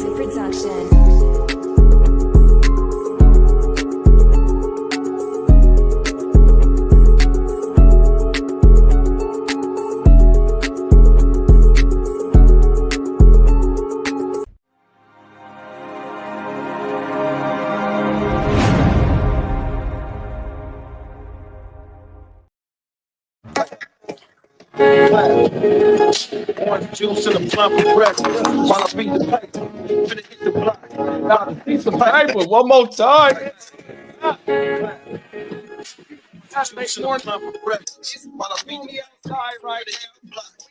exclusive production. Orange juice in a fluff of bread. While I beat the paper, finna hit the block. Now the piece of paper, one more time. Juice in a fluff of bread. While I beat the outside right now.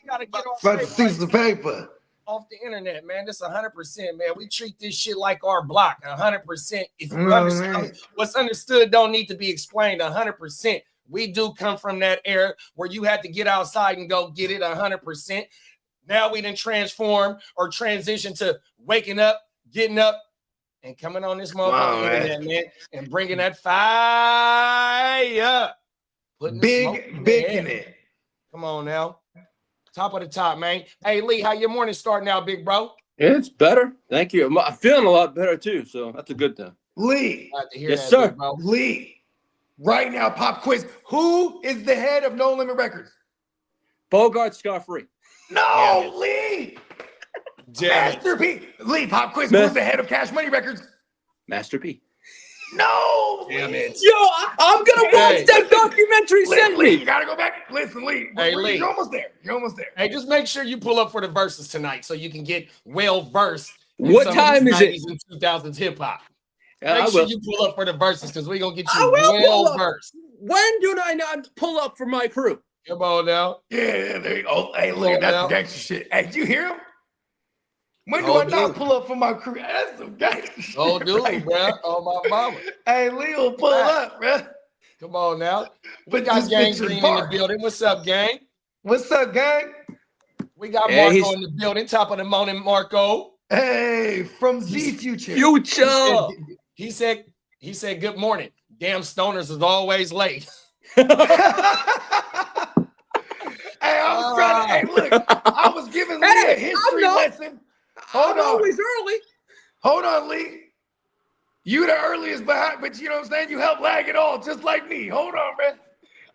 We gotta get off About to seize the paper. off the internet, man. This 100%, man. We treat this shit like our block. 100%. If you Oh, understand, man. what's understood don't need to be explained. 100%. We do come from that era where you had to get outside and go get it 100%. Now we didn't transform or transition to waking up, getting up, and coming on this motherfucking internet, man, and bringing that fire. Putting the smoke in the air. in it. Come on now. Top of the top, man. Hey, Lee, how your morning starting out, big bro? It's better. Thank you. I'm feeling a lot better, too, so that's a good thing. Lee, Glad to hear Yes, that, sir. big bro. Lee, right now, pop quiz. Who is the head of No Limit Records? Bogart Scot-free. No, Lee. Damn it. Master P. Lee, pop quiz. Ma- Who's the head of Cash Money Records? Master P. No. Damn Lee. it. Yo, I'm going to Hey. watch that documentary. Lee, Send Lee, me. you got to go back. Listen, Lee. Hey, Lee. You're almost there. You're almost there. Hey, just make sure you pull up for the verses tonight so you can get well versed. What time is it? 90s and 2000s hip hop. Yeah, Make I sure will. you pull up for the verses because we're gonna get I you will pull well up. versed. When do I not pull up for my crew? Come on now. Yeah, there you go. Hey, look, on that's now. some gangster shit. Hey, did you hear him? When do Oh, I not dude. pull up for my crew? That's some gangster shit. Oh, dude, right bro. there. Oh, my mama. Hey, Lee will pull up, bro. Come on now. We But got this Gang bitch is Green in the bark. building. What's up, gang? What's up, gang? We got Yeah, Marco he's- in the building. Top of the morning, Marco. Hey, from Z Future. Future. He said, good morning. Damn stoners is always late. Hey, I was trying to. Hey, look, I was giving Lee a Hey, history I'm not- lesson. Hold I'm on, always early. hold on, Lee. You the earliest behind, but you know what I'm saying? You help lag it all, just like me. Hold on, man.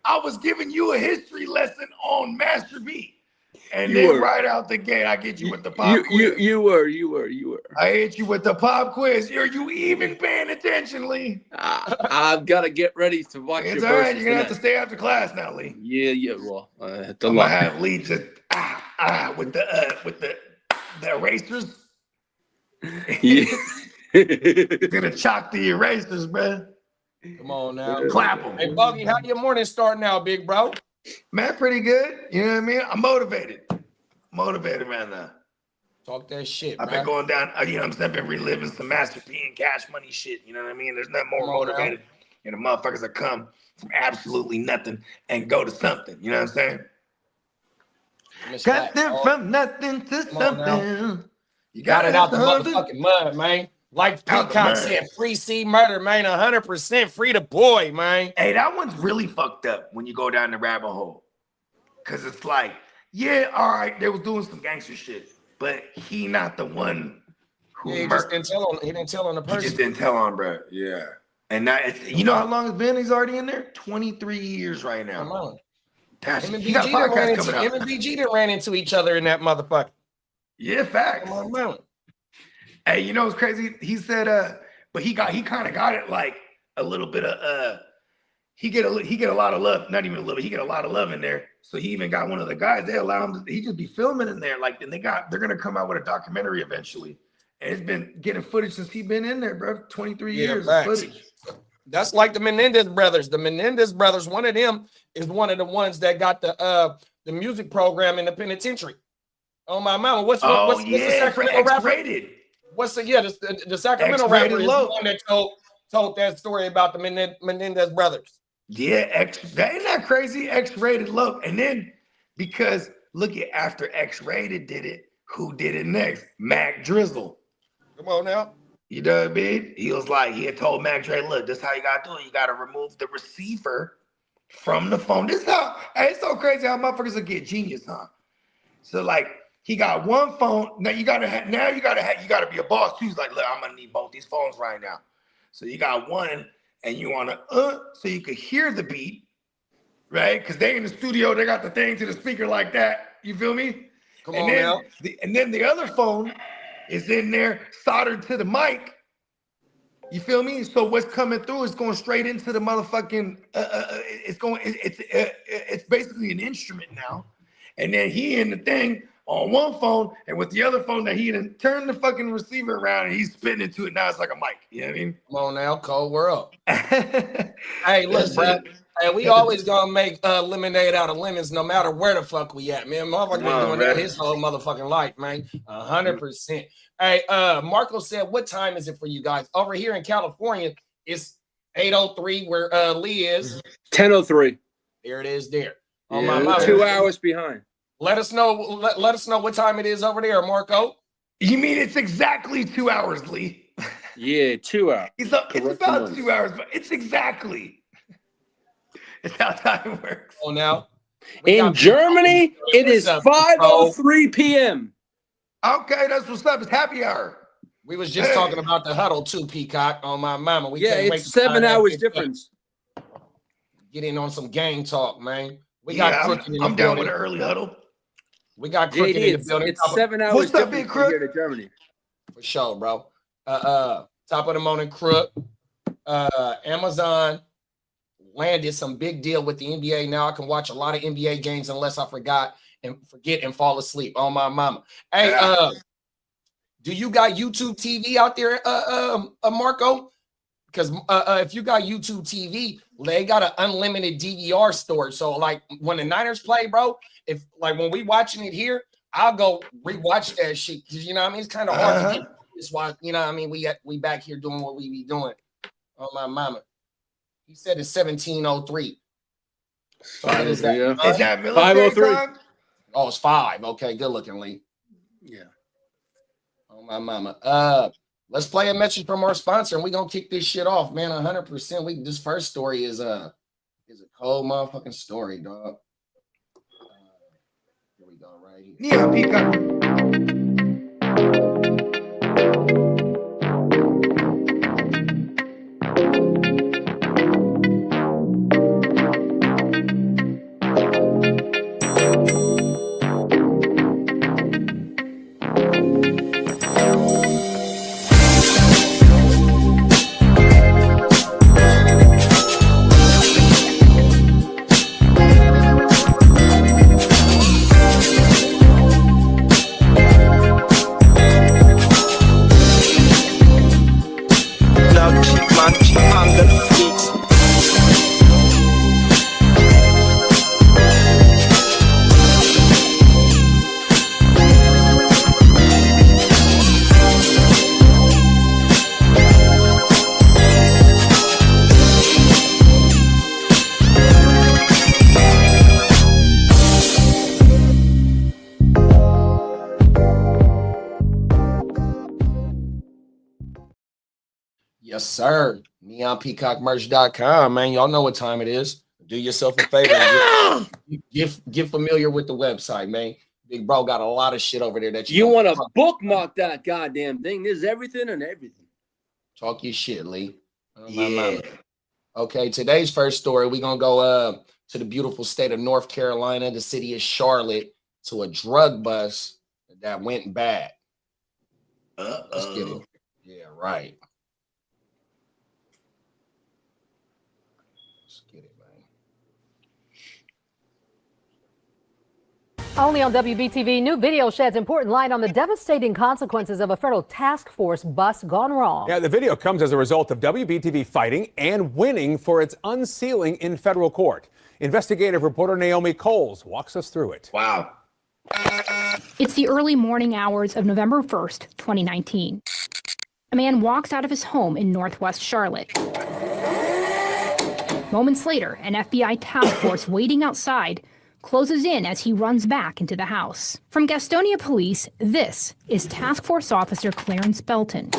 I was giving you a history lesson on Master B. And You then were. right out the gate, I get you with the pop quiz. You were. I hit you with the pop quiz. Are you even paying attention, Lee? I've got to get ready to watch It's your all right. verses You're going to have to tonight. stay after class now, Lee. Yeah. Well, the I'm going to luck. have Lee just with the erasers. Yeah. He's going to chalk the erasers, man. Come on now. Clap them. Hey, Buggy, how your morning starting out, big bro? Man, pretty good. You know what I mean? I'm motivated. Motivated right now. Talk that shit, I've man. been going down, you know what I'm saying? I've been reliving some Master P and Cash Money shit. You know what I mean? There's nothing more Come on now. motivated than the motherfuckers that come from absolutely nothing and go to something. You know what I'm saying? Miss Got Flax, them oh, from nothing to Come on now. something. You got it out the something. motherfucking mud, man. Like Out the Peacock mud. said, free C murder, man. 100% free the boy, man. Hey, that one's really fucked up when you go down the rabbit hole. Cause it's like, yeah, all right, they was doing some gangster shit, but he not the one who Yeah, he just murdered. didn't tell on. He didn't tell on the He person. just didn't tell on, bro. Yeah. And now, you know how long it's been? He's already in there? 23 years right Come now. on. That's, Him and he got BG done ran podcasts into coming him out. and BG done ran into each other in that motherfucker. Yeah, facts. Come on, man. Hey, you know what's crazy? He said, but he kind of got it like a little bit of he get a lot of love, not even a little, he get a lot of love in there. So he even got one of the guys, they allow him to, he just be filming in there. Like, and they're gonna come out with a documentary eventually. And it's been getting footage since he been in there, bro. 23 Yeah, years of facts. footage. That's like the Menendez brothers. The Menendez brothers, one of them is one of the ones that got the music program in the penitentiary. Oh my mama, what's the Sacramento rapper? X-rated. What's the Sacramento X-rated rapper is the low. one that told that story about the Menendez brothers. Yeah, isn't that crazy? X-rated look. And then because look at after X-rated did it, who did it next? Mac Drizzle. Come on now. You know what I mean? He was like, he had told Mac Dre, look, this is how you gotta do it. You gotta remove the receiver from the phone. This is how, hey, it's so crazy how motherfuckers will get genius, huh? So like He got one phone. Now you gotta be a boss too. He's like, look, I'm gonna need both these phones right now. So you got one, and you wanna so you could hear the beat, right? Because they in the studio, they got the thing to the speaker like that. You feel me? Come on now. And then the other phone is in there soldered to the mic. You feel me? So what's coming through is going straight into the motherfucking. It's basically an instrument now. And then he in the thing on one phone, and with the other phone that he done turned the fucking receiver around, and he's spitting into it. Now it's like a mic. You know what I mean? Come on now, cold world. Hey, look, bro. Hey, we always gonna make lemonade out of lemons, no matter where the fuck we at, man. Motherfucker been doing that his whole motherfucking life, man. 100%. Hey, Marco said, what time is it for you guys? Over here in California, it's 8:03 where Lee is. 10:03. There it is there. Yeah, my mother. 2 hours behind. Let us know what time it is over there, Marco. You mean it's exactly 2 hours, Lee? Yeah, 2 hours. It's about 2 hours, but it's exactly. It's how time works. Oh, now. In Germany, it is 5:03 p.m. Okay, that's what's up. It's happy hour. We was just talking about the huddle too, Peacock, on my mama. It's 7 hours difference. Get in on some game talk, man. We got Crooked in the I'm down with an early huddle. We got Crooked in the building. It's 7 hours What's up, difference Big Crook? here to Germany. For sure, bro. Top of the morning, Crook. Amazon landed some big deal with the NBA. Now I can watch a lot of NBA games unless I forget and fall asleep on my mama. Hey, do you got YouTube TV out there, Marco? Because if you got YouTube TV, they got an unlimited DVR storage. So like when the Niners play, bro, if like when we watching it here, I'll go rewatch that shit because you know what I mean. It's kind of hard to get this why you know what I mean. We back here doing what we be doing. Oh my mama. He said it's 17:03. So is that military 5:03. time? Oh, it's 5. Okay, good looking, Lee. Yeah. Oh my mama. Let's play a message from our sponsor, and we're gonna kick this shit off, man. 100%. This first story is a cold motherfucking story, dog. Here we go, right here. Yeah, Peacock. Yes, sir. NeonPeacockMerch.com, man. Y'all know what time it is. Do yourself a favor. Get familiar with the website, man. Big bro got a lot of shit over there that you want to bookmark that goddamn thing. There's everything and everything. Talk your shit, Lee. Yeah. Okay, today's first story, we're going to go to the beautiful state of North Carolina, the city of Charlotte, to a drug bust that went bad. Let's get it. Yeah, right. Only on WBTV, new video sheds important light on the devastating consequences of a federal task force bust gone wrong. Yeah, the video comes as a result of WBTV fighting and winning for its unsealing in federal court. Investigative reporter Naomi Coles walks us through it. Wow. It's the early morning hours of November 1st, 2019. A man walks out of his home in Northwest Charlotte. Moments later, an FBI task force waiting outside closes in as he runs back into the house. From Gastonia Police, this is Task Force Officer Clarence Belton.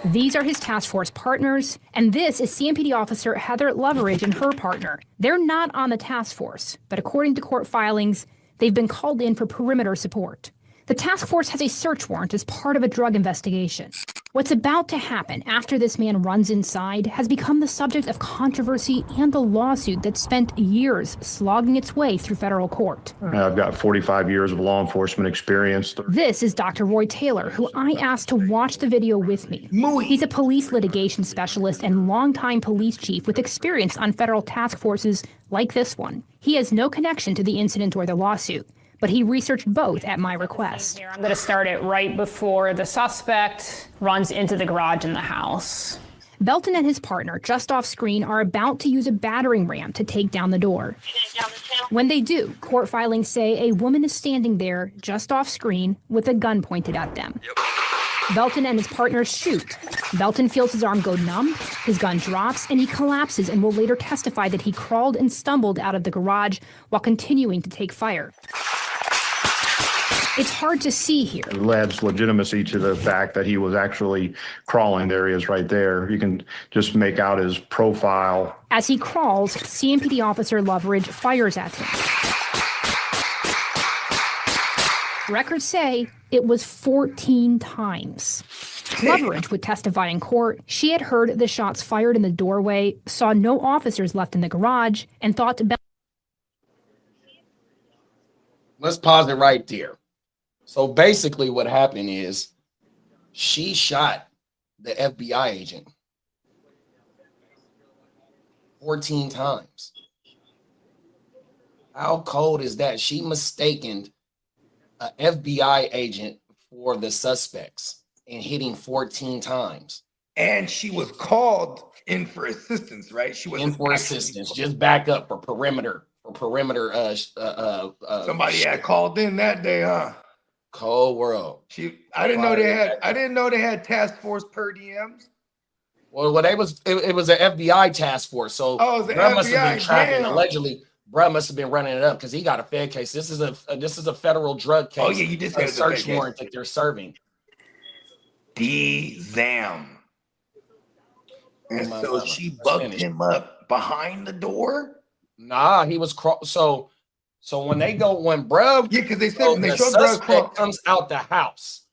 These are his task force partners, and this is CMPD Officer Heather Loveridge and her partner. They're not on the task force, but according to court filings, They've been called in for perimeter support. The task force has a search warrant as part of a drug investigation. What's about to happen after this man runs inside has become the subject of controversy and a lawsuit that spent years slogging its way through federal court. I've got 45 years of law enforcement experience. This is Dr. Roy Taylor, who I asked to watch the video with me. He's a police litigation specialist and longtime police chief with experience on federal task forces like this one. He has no connection to the incident or the lawsuit, but he researched both at my request. I'm going to start it right before the suspect runs into the garage in the house. Belton and his partner, just off screen, are about to use a battering ram to take down the door. When they do, court filings say a woman is standing there, just off screen, with a gun pointed at them. Belton and his partner shoot. Belton feels his arm go numb, his gun drops, and he collapses and will later testify that he crawled and stumbled out of the garage while continuing to take fire. It's hard to see here. It adds legitimacy to the fact that he was actually crawling. There he is right there. You can just make out his profile. As he crawls, CMPD officer Loveridge fires at him. Records say it was 14 times. Loveridge would testify in court. She had heard the shots fired in the doorway, saw no officers left in the garage, and thought to... Let's pause it right there. So basically what happened is she shot the FBI agent 14 times. How cold is that? She mistaken an FBI agent for the suspects and hitting 14 times. And she was called in for assistance, right? She was in for assistance. Just back up for perimeter. Somebody had called in that day, huh? Cold world. I didn't know they had task force per diems. Well, it was an FBI task force. So Bruh must have been tracking. Allegedly, Bruh must have been running it up because he got a Fed case. This is a federal drug case. Oh yeah, you just got a search warrant that they're serving. D-Zam. And so she bugged him up behind the door. Nah, he was So when Bruh, yeah, because they said the suspect comes out the house,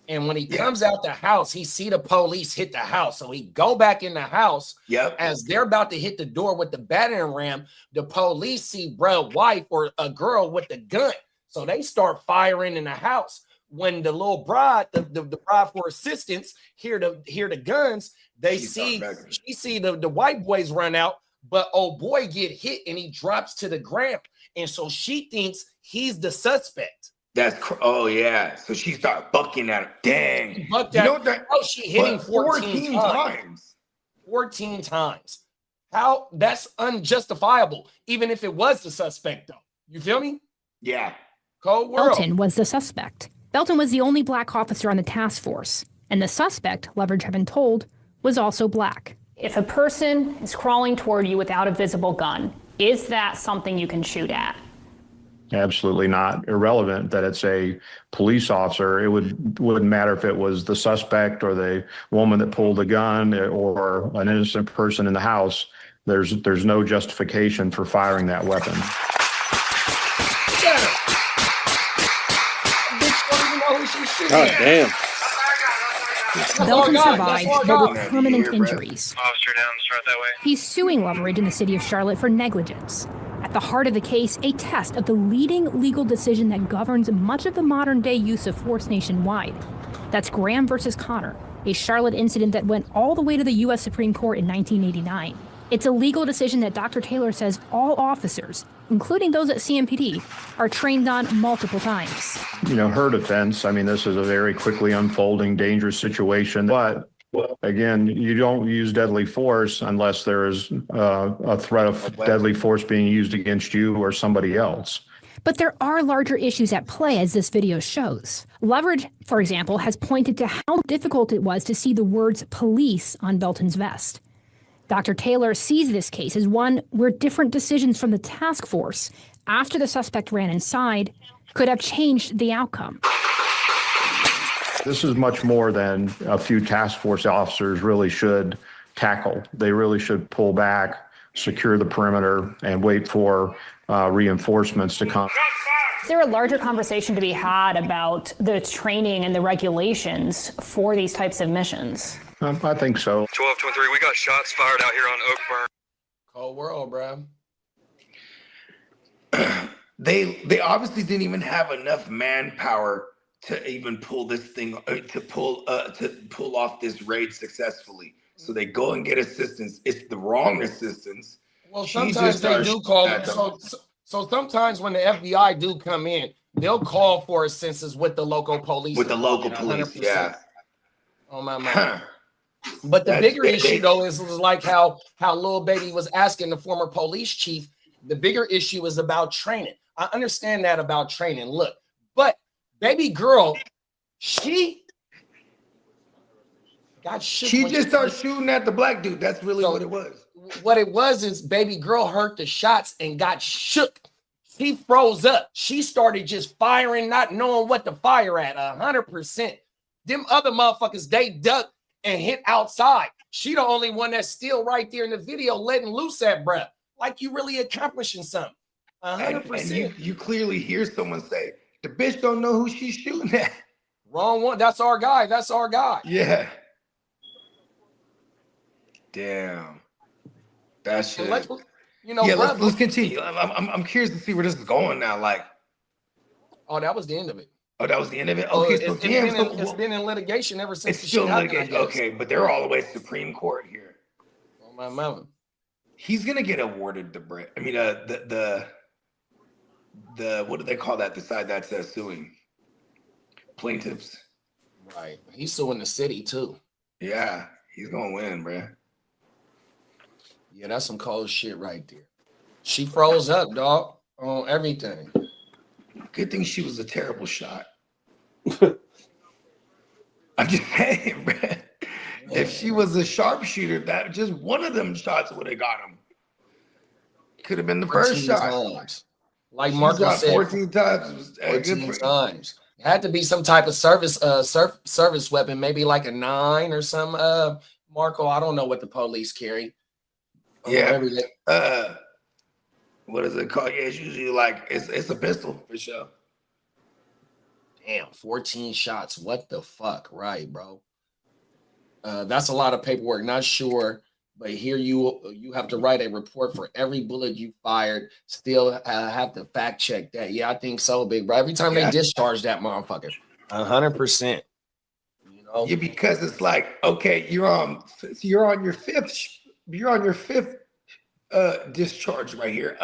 and when he comes out the house, he see the police hit the house. So he go back in the house. Yep. As they're about to hit the door with the battering ram, the police see Bruh's wife or a girl with the gun, so they start firing in the house. When the little bride, the bride for assistance, hear the guns, she see the white boys run out, but old boy get hit and he drops to the ground. And so she thinks he's the suspect. Oh yeah. So she started bucking at him. Dang. She hit him 14 times. 14 times. How? That's unjustifiable, even if it was the suspect, though. You feel me? Yeah. Cold world. Belton was the suspect. Belton was the only black officer on the task force. And the suspect, Loveridge had been told, was also black. If a person is crawling toward you without a visible gun, is that something you can shoot at? Absolutely not. Irrelevant that it's a police officer. It wouldn't matter if it was the suspect or the woman that pulled the gun or an innocent person in the house. There's no justification for firing that weapon. God damn. Belton survived, but with permanent injuries. He's suing Loveridge in the city of Charlotte for negligence. At the heart of the case, a test of the leading legal decision that governs much of the modern-day use of force nationwide. That's Graham versus Connor, a Charlotte incident that went all the way to the U.S. Supreme Court in 1989. It's a legal decision that Dr. Taylor says all officers, including those at CMPD, are trained on multiple times. Her defense, this is a very quickly unfolding, dangerous situation. But again, you don't use deadly force unless there is a threat of deadly force being used against you or somebody else. But there are larger issues at play, as this video shows. Loveridge, for example, has pointed to how difficult it was to see the words police on Belton's vest. Dr. Taylor sees this case as one where different decisions from the task force after the suspect ran inside could have changed the outcome. This is much more than a few task force officers really should tackle. They really should pull back, secure the perimeter, and wait for reinforcements to come. Is there a larger conversation to be had about the training and the regulations for these types of missions? I think so. 1223, we got shots fired out here on Oakburn. Cold world, bro. They obviously didn't even have enough manpower to even pull this thing to pull off this raid successfully. So they go and get assistance. It's the wrong assistance. Well, sometimes they do call. So sometimes when the FBI do come in, they'll call for assistance with the local police. With the local police, 100%. yeah. Oh my man. But the bigger issue though is like how Lil Baby was asking the former police chief. The bigger issue is about training. I understand that about training. Look, but baby girl, she got shook. She just started shooting at the black dude. That's really what it was. What it was is baby girl heard the shots and got shook. She froze up. She started just firing, not knowing what to fire at. 100%. Them other motherfuckers, they ducked and hit outside. She the only one that's still right there in the video letting loose that breath. Like you really accomplishing something. 100%. And you clearly hear someone say, the bitch don't know who she's shooting at. Wrong one. That's our guy. That's our guy. Yeah. Damn. That shit. Let's continue. I'm curious to see where this is going now. Like, oh, that was the end of it. Oh, that was the end of it. Okay, it's been in litigation ever since. It's still in litigation. Okay, but they're all the way to Supreme Court here. Oh my mama. He's gonna get awarded the bread. I mean, the what do they call that? The side that's suing plaintiffs. Right. He's suing the city too. Yeah, he's gonna win, bro. Yeah, that's some cold shit right there. She froze up, dog, on everything. Good thing she was a terrible shot. I'm just saying, bro. Yeah. If she was a sharpshooter, that just one of them shots would have got him. Could have been the first shot. Times. Like Marco said, 14 times. 14 times. It had to be some type of service weapon, maybe like a 9 or some. Marco, I don't know what the police carry. Yeah. What is it called? Yeah, it's usually like it's a pistol for sure. Damn, 14 shots. What the fuck? Right, bro. That's a lot of paperwork. Not sure, but here you have to write a report for every bullet you fired. Still have to fact check that. Yeah, I think so, big bro. Every time they discharge that motherfucker, 100%. You know, yeah, because it's like, okay, you're on your fifth discharge right here.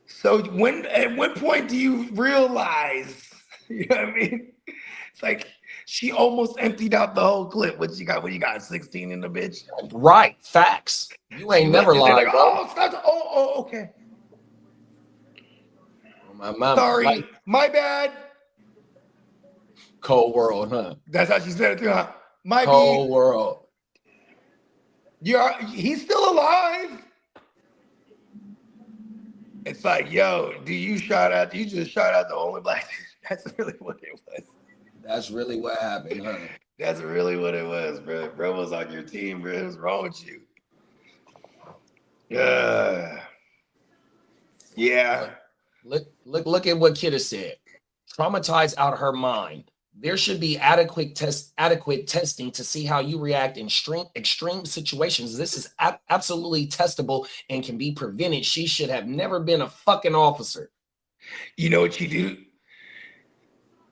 So at what point do you realize? You know what I mean? It's like she almost emptied out the whole clip. What you got? 16 in the bitch? Right. Facts. You ain't never lied. Like, okay. My mom. Sorry, my bad. Cold world, huh? That's how she said it too, huh? My cold world. He's still alive. It's like, yo, you just shot out the only black dude. That's really what it was. That's really what happened, huh? That's really what it was, bro. Bro was on your team, bro. What's wrong with you? Yeah. Look at what Kidda said. Traumatized out of her mind. There should be adequate testing to see how you react in extreme situations. This is absolutely testable and can be prevented. She should have never been a fucking officer. You know what you do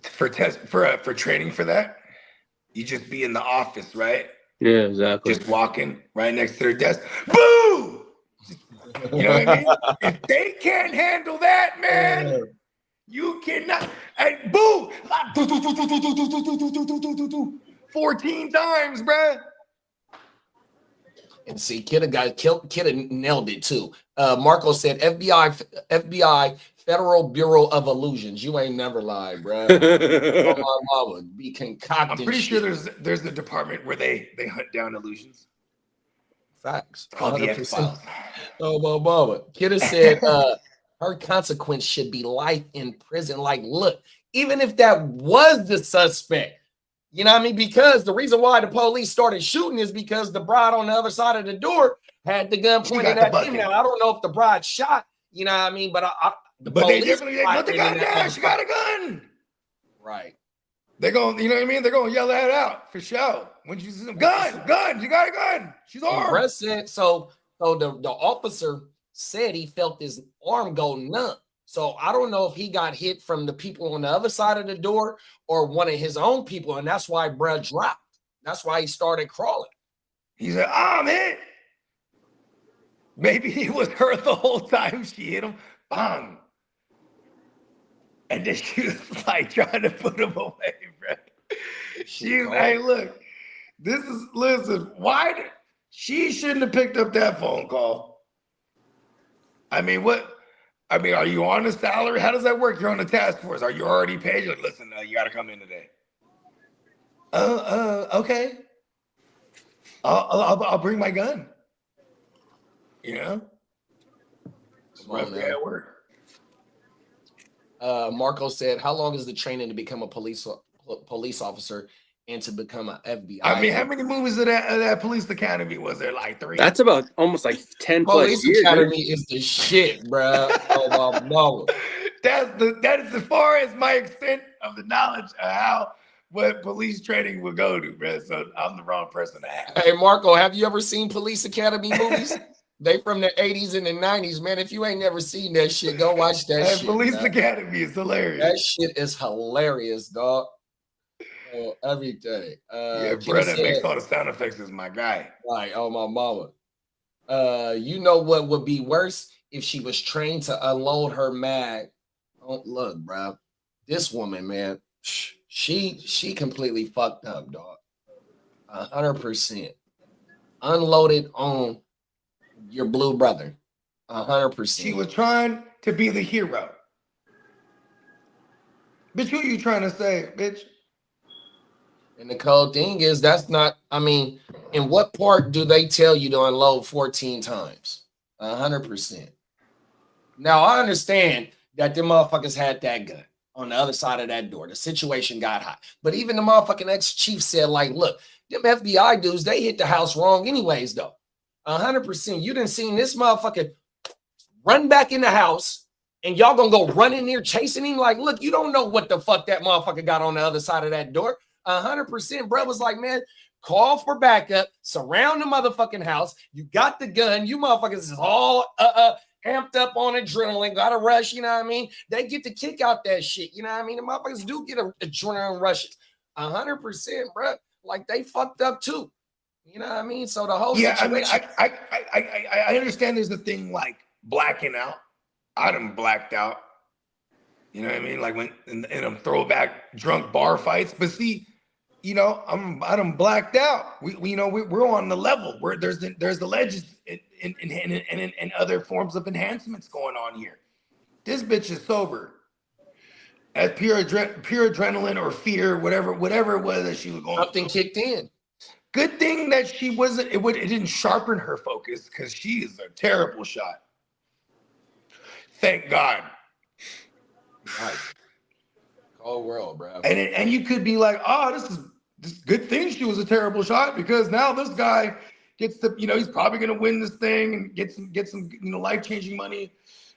for training for that? You just be in the office, right? Yeah, exactly. Just walking right next to their desk. Boo! You know what I mean? If they can't handle that, man. You cannot. And boo! 14 times, bruh. And see, Kidda nailed it too. Marco said, FBI, Federal Bureau of Illusions. You ain't never lied, bruh. Oh, my mama, be concocting. I'm pretty sure there's a department where they hunt down illusions. Facts. Called the X-Files. Oh, my mama. Kidda said, her consequence should be life in prison. Like, look, even if that was the suspect, you know what I mean? Because the reason why the police started shooting is because the bride on the other side of the door had the gun pointed at him. Now, I don't know if the bride shot, you know what I mean? But The But they police definitely put the fighting gun in that down. She got a motherfucker. gun. Right. They're going, you know what I mean? They're going to yell that out for sure. When she says, gun, you got a gun. She's And armed. Brett said, so the officer said he felt his arm go numb. So I don't know if he got hit from the people on the other side of the door or one of his own people. And that's why Brett dropped. That's why he started crawling. He said, I'm hit. Maybe it was her the whole time she hit him. Bang. And then she was like trying to put him away, bro. Hey, look, listen, she shouldn't have picked up that phone call. I mean, are you on a salary? How does that work? You're on the task force. Are you already paid? You're like, listen, you got to come in today. Okay. I'll bring my gun. You know? It's rough day at work. Marco said, how long is the training to become a police officer and to become an FBI? I mean, how many movies of that police academy was there? Like 3? That's about almost like 10 Police plus years. Academy is the shit, bro. Oh, no. That is as far as my extent of the knowledge of what police training would go to, bro. So I'm the wrong person to ask. Hey, Marco, have you ever seen Police Academy movies? They from the 80s and the 90s, man. If you ain't never seen that shit, go watch that shit. Police man. Academy is hilarious. That shit is hilarious, dog. Every day. Bro, that makes all the sound effects is my guy. Right, oh my mama. You know what would be worse if she was trained to unload her mag. Oh, look, bro. This woman, man, she completely fucked up, dog. 100%. Unloaded on your blue brother. 100%. She was trying to be the hero. Bitch, who you trying to say, bitch? And the cold thing is, that's not, I mean, in what part do they tell you to unload 14 times? 100%. Now, I understand that the motherfuckers had that gun on the other side of that door. The situation got hot. But even the motherfucking ex-chief said, like, look, them FBI dudes, they hit the house wrong anyways, though. 100%. You done seen this motherfucker run back in the house, and y'all gonna go run in there chasing him? Like, look, you don't know what the fuck that motherfucker got on the other side of that door. 100%. Bro was like, man, call for backup, surround the motherfucking house. You got the gun. You motherfuckers is all amped up on adrenaline, got to rush, you know what I mean? They get to kick out that shit, you know what I mean? The motherfuckers do get adrenaline rushes. 100%, bro. Like, they fucked up too. You know what I mean? So the whole situation. I mean, I understand there's a thing like blacking out. I done blacked out. You know what I mean? Like when in them throwback drunk bar fights. But see, you know, I done blacked out. We're on the level where there's the legends and other forms of enhancements going on here. This bitch is sober. At pure adrenaline or fear, whatever it was that she was going. Something kicked in. Good thing that she wasn't. It didn't sharpen her focus because she is a terrible shot. Thank God. Right. Cold world, bro. And you could be like, oh, this good thing she was a terrible shot because now this guy gets the, he's probably gonna win this thing and get some life-changing money,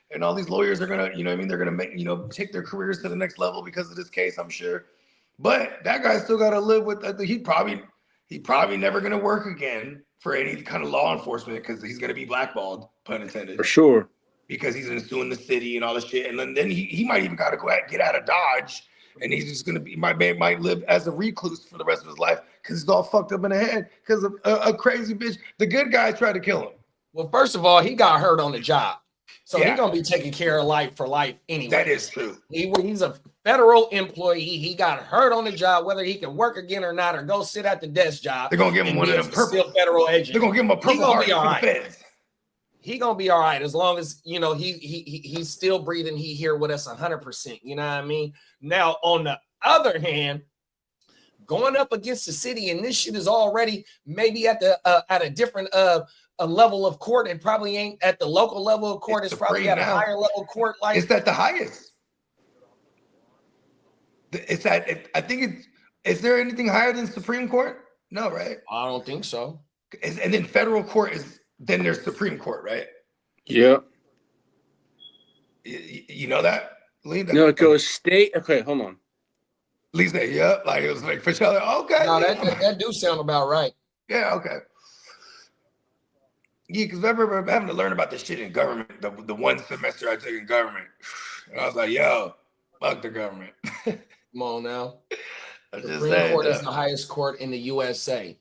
and all these lawyers are gonna, they're gonna make, take their careers to the next level because of this case, I'm sure. But that guy still gotta live with he probably never gonna work again for any kind of law enforcement because he's gonna be blackballed, pun intended. For sure. Because he's gonna sue in the city and all this shit, and then he might even gotta get out of Dodge, and he's just gonna be might live as a recluse for the rest of his life because he's all fucked up in the head because of a crazy bitch. The good guy tried to kill him. Well, first of all, he got hurt on the job, so he's gonna be taking care of life for life anyway. That is true. He's a federal employee. He got hurt on the job, whether he can work again or not, or go sit at the desk job. They're gonna give him one of them purple federal agents. They're gonna give him a purple heart for the feds. He gonna be all right as long as he's still breathing. He here with us 100%. You know what I mean? Now, on the other hand, going up against the city, and this shit is already maybe at a different a level of court. It probably ain't at the local level of court. It's probably at a higher level court. Like it's at the highest. It's at. I think it's. Is there anything higher than Supreme Court? No, right? I don't think so. And then federal court is. Then there's Supreme Court, right? Yeah. You know that? Lee? No, it goes state. Okay, hold on. Lee said, yep. Like, it was like, for sure. Okay. No, that do sound about right. Yeah, okay. Yeah, because I remember having to learn about this shit in government, the one semester I took in government. And I was like, yo, fuck the government. Come on now. I The just Supreme saying, Court is the highest court in the USA.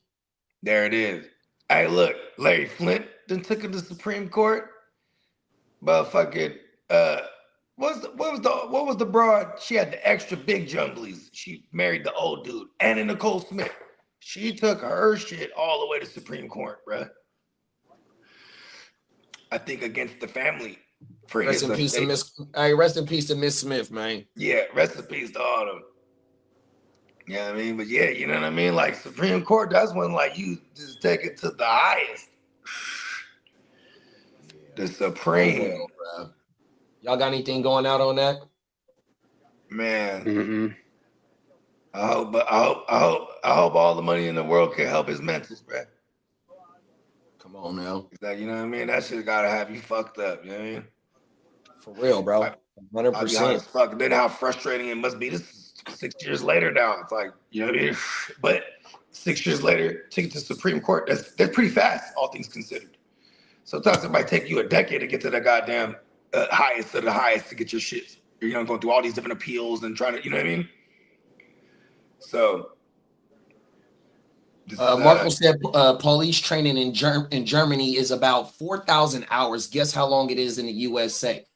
there it is. Hey, look, Larry Flint then took it to the Supreme Court. Motherfucking, what was the broad? She had the extra big jumblies. She married the old dude, Anna Nicole Smith. She took her shit all the way to Supreme Court, bruh. I think against the family. For Rest in peace to Miss. Hey, rest in peace to Miss Smith, man. Yeah, rest in peace to all of them. You know what I mean? But yeah, you know what I mean? Like Supreme Court, that's when like you just take it to the highest. The Supreme. Y'all got anything going out on that? Man. Mm-mm. I hope all the money in the world can help his mentals, bro. Come on now. Like, you know what I mean? That shit gotta have you fucked up, you know what I mean? For real, bro. 100%. Fuck. Then how frustrating it must be. This is 6 years later now. It's like, you know what I mean? But 6 years later, take it to Supreme Court. That's pretty fast, all things considered. Sometimes it might take you a decade to get to the goddamn highest of the highest to get your shit. You know, going through all these different appeals and trying to, you know what I mean? So. Marco said police training in Germany is about 4,000 hours. Guess how long it is in the USA?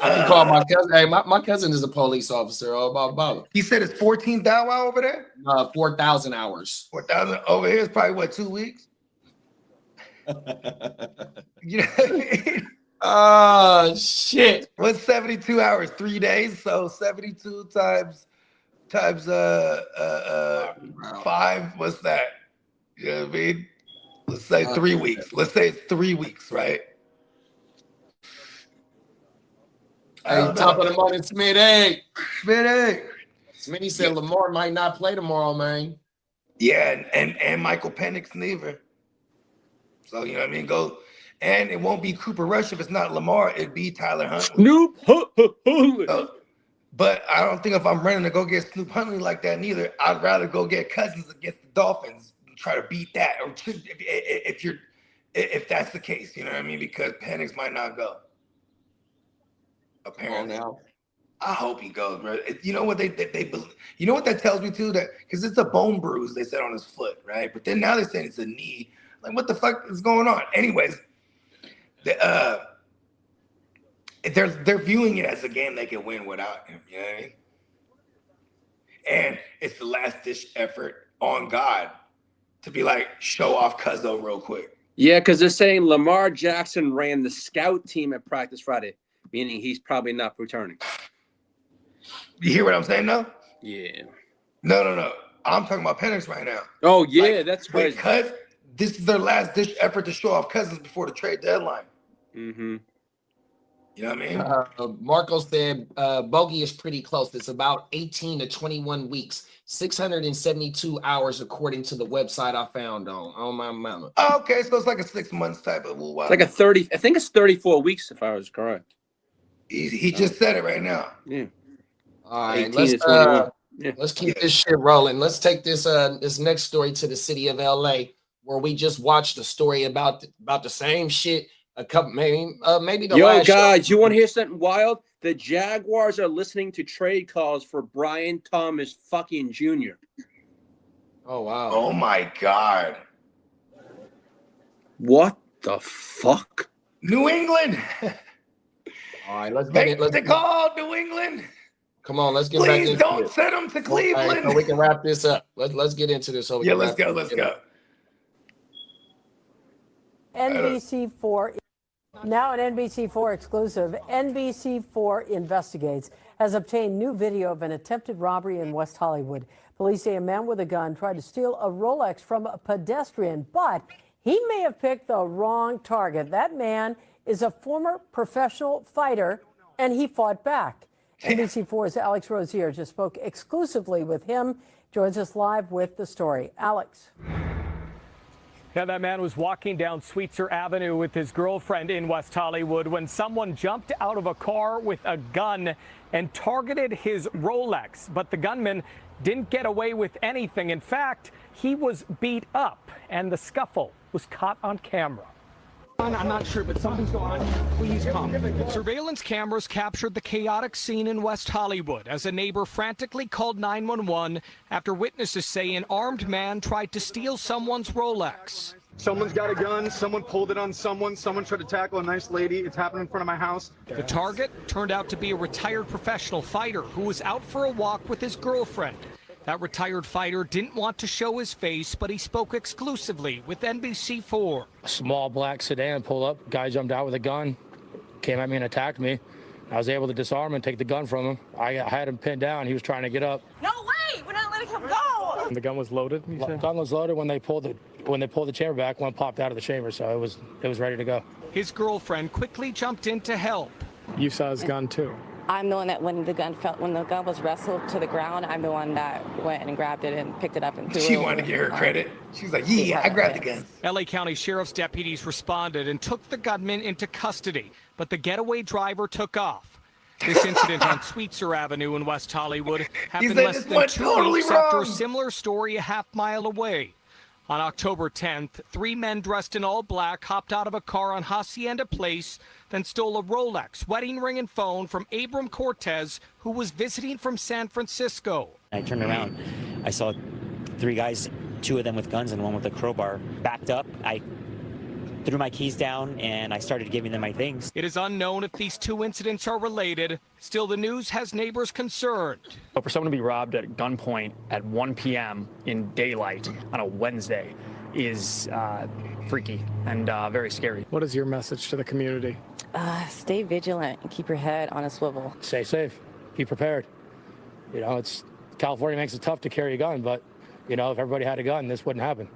I can call my cousin. Hey, my cousin is a police officer. He said it's 14,000 over there? 4,000 hours. 4,000 over here is probably what, 2 weeks? You know what I mean? Oh, shit. What's 72 hours? 3 days? So 72 times 5, what's that? You know what I mean? Let's say 3 weeks. Let's say it's 3 weeks, right? Hey, top of the morning, Smitty. Smitty. Smitty said Lamar might not play tomorrow, man. Yeah, and Michael Penix neither. So, you know what I mean? Go. And it won't be Cooper Rush if it's not Lamar. It'd be Tyler Huntley. Snoop. But I don't think if I'm running to go get Snoop Huntley like that neither. I'd rather go get Cousins against the Dolphins and try to beat that. Or if that's the case, you know what I mean? Because Penix might not go. Apparently. Now. I hope he goes, bro. You know what you know what that tells me too? That because it's a bone bruise they said on his foot, right? But then now they're saying it's a knee. Like, what the fuck is going on? Anyways, they're viewing it as a game they can win without him. You know what I mean? And it's the last ditch effort on God to be like, show off Cuzzo real quick. Yeah, because they're saying Lamar Jackson ran the scout team at practice Friday, meaning he's probably not returning. You hear what I'm saying now? Yeah. No. I'm talking about Penix right now. Oh, yeah, that's crazy. Because this is their last ditch effort to show off Cousins before the trade deadline. Mm-hmm. You know what I mean? Marco said bogey is pretty close. It's about 18 to 21 weeks, 672 hours according to the website I found on my mama. Oh, okay, so it's like a 6 months type of little while. It's like a 30. I think it's 34 weeks if I was correct. He just said it right now. Yeah. All right, 18 to 21. let's keep this shit rolling. Let's take this this next story to the city of LA, where we just watched a story about the same shit. A couple, maybe the last. Yo, guys, you want to hear something wild? The Jaguars are listening to trade calls for Brian Thomas fucking Jr. Oh wow! Oh my God! What the fuck? New England. All right, let's get it. Let's call New England. Come on, let's get back into it. Please don't send them to Cleveland. Right, so we can wrap this up. Let's get into this. So let's go. Let's go. NBC4. Now an NBC4 exclusive, NBC4 Investigates has obtained new video of an attempted robbery in West Hollywood. Police say a man with a gun tried to steal a Rolex from a pedestrian, but he may have picked the wrong target. That man is a former professional fighter, and he fought back. NBC4's Alex Rozier just spoke exclusively with him. Joins us live with the story. Alex. Yeah, that man was walking down Sweetser Avenue with his girlfriend in West Hollywood when someone jumped out of a car with a gun and targeted his Rolex. But the gunman didn't get away with anything. In fact, he was beat up, and the scuffle was caught on camera. I'm not sure, but something's going on. Please come. Surveillance cameras captured the chaotic scene in West Hollywood as a neighbor frantically called 911 after witnesses say an armed man tried to steal someone's Rolex. Someone's got a gun. Someone pulled it on someone. Someone tried to tackle a nice lady. It's happened in front of my house. The target turned out to be a retired professional fighter who was out for a walk with his girlfriend. That retired fighter didn't want to show his face, but he spoke exclusively with NBC4. A small black sedan pulled up. Guy jumped out with a gun, came at me and attacked me. I was able to disarm and take the gun from him. I had him pinned down. He was trying to get up. No way! We're not letting him go! And the gun was loaded? The gun was loaded. When they pulled the chamber back, one popped out of the chamber, so it was ready to go. His girlfriend quickly jumped in to help. You saw his gun too? I'm the one that when the gun was wrestled to the ground, I'm the one that went and grabbed it and picked it up and threw it. She wanted to give her credit. She's like, yeah, I grabbed the gun. LA County Sheriff's deputies responded and took the gunman into custody, but the getaway driver took off. This incident on Sweetser Avenue in West Hollywood happened less than 2 weeks after a similar story a half-mile away. On October 10th, 3 men dressed in all black hopped out of a car on Hacienda Place, then stole a Rolex, wedding ring, and phone from Abram Cortez, who was visiting from San Francisco. I turned around. I saw 3 guys, 2 of them with guns and 1 with a crowbar, backed up. I threw my keys down and I started giving them my things. It is unknown if these 2 incidents are related. Still, the news has neighbors concerned. But for someone to be robbed at gunpoint at 1 p.m. in daylight on a Wednesday is freaky and very scary. What is your message to the community? Stay vigilant and keep your head on a swivel. Stay safe. Be prepared. You know, California makes it tough to carry a gun, but, you know, if everybody had a gun, this wouldn't happen.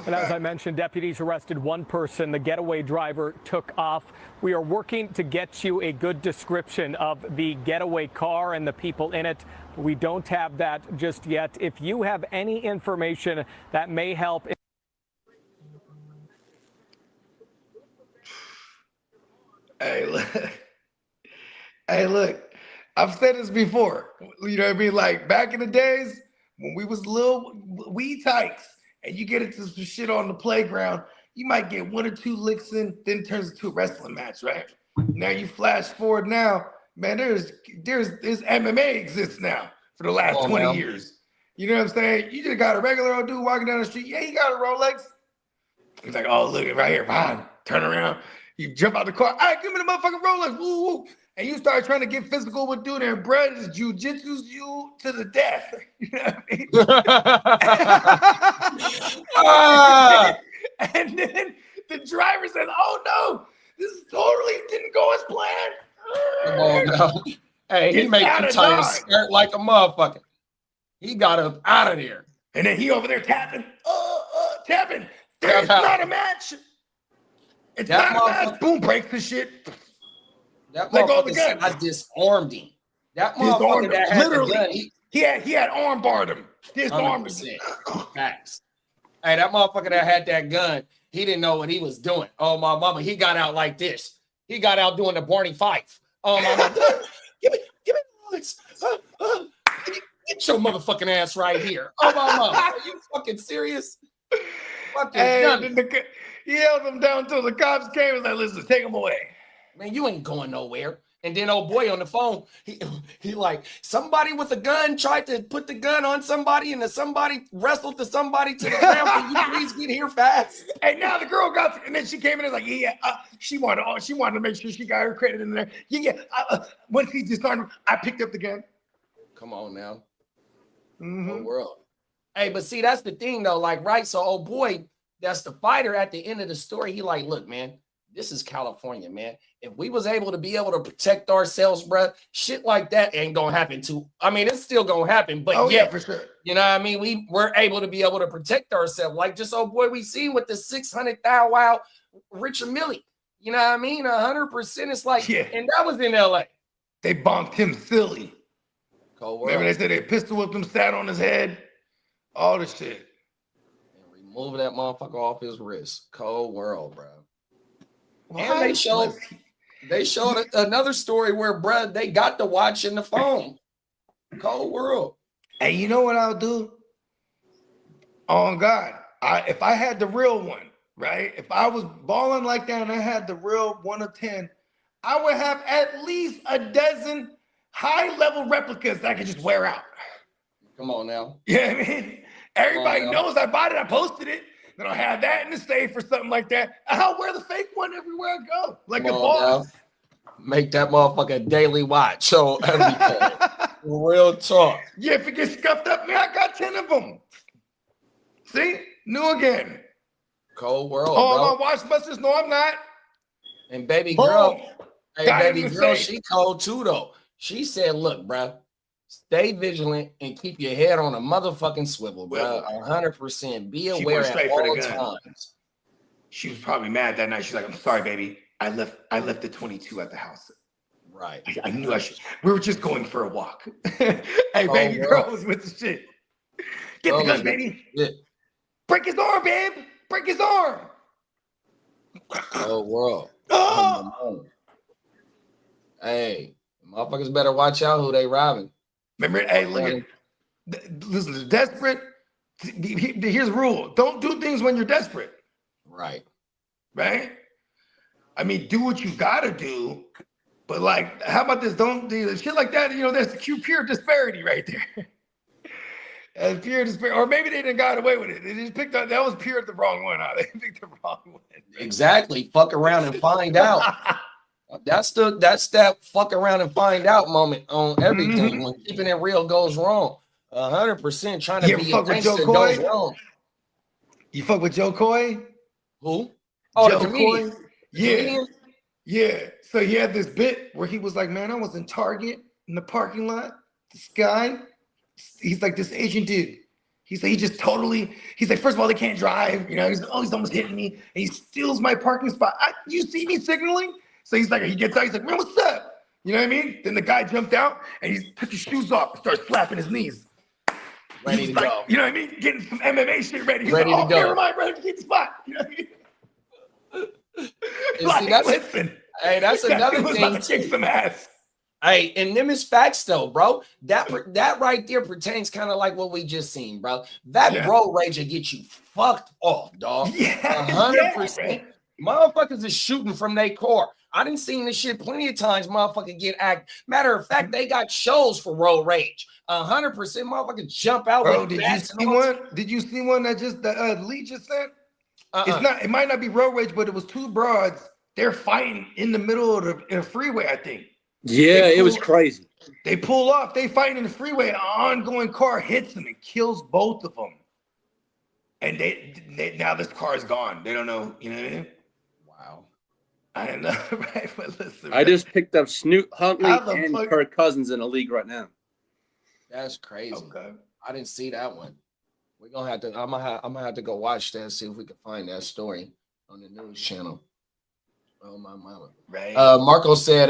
And as I mentioned, deputies arrested 1 person. The getaway driver took off. We are working to get you a good description of the getaway car and the people in it. We don't have that just yet. If you have any information that may help. Hey, look. I've said this before. You know what I mean? Like back in the days when we was little wee tykes, and you get into some shit on the playground, you might get 1 or 2 licks in, then it turns into a wrestling match, right? Now you flash forward now, man, there's MMA exists now for the last 20 years. You know what I'm saying? You just got a regular old dude walking down the street. Yeah, he got a Rolex. He's like, oh, look, right here, behind. Turn around. You jump out the car. All right, give me the motherfucking Rolex. Woo, woo. And you start trying to get physical with dude, and bro, just jujitsu's you to the death. You know what I mean? And then the driver says, "Oh no, this totally didn't go as planned." Come on now. Hey, he made you tire skirt like a motherfucker. He got up out of there. And then he over there tapping. Tapping. It's not a match. It's not a match. Boom, breaks the shit. That motherfucker said I disarmed him. That motherfucker that had the gun, he had arm barred him. Disarmed him. Facts. Hey, that motherfucker that had that gun, he didn't know what he was doing. Oh, my mama, he got out like this. He got out doing the Barney Fife. Oh, my mama, give me Rolex. Get your motherfucking ass right here. Oh, my mama, are you fucking serious? Fucking he held him down until the cops came and said, listen, take him away. Man, you ain't going nowhere. And then old boy on the phone, he like, somebody with a gun tried to put the gun on somebody and then somebody wrestled to somebody to the ground. Can you please get here fast? And now the girl got, and then she came in and was like, she wanted to make sure she got her credit in there. Once he disarmed him, I picked up the gun. Come on now. Whole world. Hey, but see, that's the thing though. Like, right. So old boy, that's the fighter at the end of the story. He like, look, man, this is California, man. If we was able to protect ourselves, bro, shit like that ain't gonna happen too. I mean, it's still gonna happen, but yeah, for sure. You know what I mean? We're able to protect ourselves. Like just old boy we seen with the 600,000 wow Richard Millie. You know what I mean? 100%. It's like, and that was in LA. They bonked him silly. Cold world. Remember they said they pistol whipped him, sat on his head, all the shit. moving that motherfucker off his wrist. Cold world, bro. Why And they showed another story where, bro, they got the watch in the phone. Cold world. And you know what I'll do? Oh God, if I had the real one, right? If I was balling like that and I had the real 1 of 10, I would have at least a dozen high-level replicas that I could just wear out. Come on now. Yeah, I mean, everybody knows I bought it. I posted it. Then I'll have that in the safe or something like that. I'll wear the fake one everywhere I go, like a boss. Now. Make that motherfucker a daily watch. So everything. Real talk. Yeah, if it gets scuffed up, man, I got 10 of them. See? New again. Cold world, oh, bro. My watch busters? No, I'm not. And baby girl, baby girl, safe. she cold too, though. She said, look, bro, stay vigilant and keep your head on a motherfucking swivel, bro. 100%. Be aware at all times. She was probably mad that night. She's like, I'm sorry, baby. I left the 22 at the house. Right. I knew I should. We were just going for a walk. Hey, baby girl was with the shit. Get the gun, baby. Yeah. Break his arm, babe. Break his arm. Oh, world. Oh. Hey, motherfuckers better watch out who they robbing. Remember, hey, look at, listen, desperate. Here's the rule. Don't do things when you're desperate. Right. Right? I mean, do what you gotta do, but like, how about this? Don't do shit like that. You know, there's the pure disparity right there. As pure disparity, or maybe they didn't got away with it. They just picked up. That was pure the wrong one. They picked the wrong one. Exactly. Fuck around and find out. That's that fuck around and find out moment on everything. When keeping it real goes wrong. 100% trying to be a gangster goes wrong. You fuck with Joe Coy? Who? Oh, Joe the comedian. Coy? Yeah. Yeah. So he had this bit where he was like, man, I was in Target in the parking lot. This guy, he's like this Asian dude. He's like, he's like, first of all, they can't drive. You know, he's almost hitting me. And he steals my parking spot. You see me signaling? So he's like, he gets out, he's like, man, what's up? You know what I mean? Then the guy jumped out and he took his shoes off and started slapping his knees. Ready to go. You know what I mean? Getting some MMA shit ready. He's ready like, to go. Never mind, ready to get the spot. You know what I mean? Listen, hey, that's another thing. Kick some ass. Hey, and them is facts though, bro. That right there pertains kind of like what we just seen, bro. That road rage will get you fucked off, dog. 100%. Motherfuckers is shooting from their car. I done seen this shit plenty of times. Motherfucker get act. Matter of fact, they got shows for road rage. 100% motherfuckers jump out. Bro, with did you see one? Did you see one that just the Lee just sent? It's not. It might not be road rage, but it was two broads. They're fighting in the middle of the freeway. I think. Yeah, it was crazy. They pull off. They fighting in the freeway. An ongoing car hits them and kills both of them. And they now this car is gone. They don't know. You know what I mean? Wow. I know, right? But listen, I just picked up Snoop Huntley and Kirk Cousins in a league right now. That's crazy. Okay. I didn't see that one. We're gonna have to. I'm gonna have to go watch that. See if we can find that story on the news channel. Oh my mama. Right. Marco said,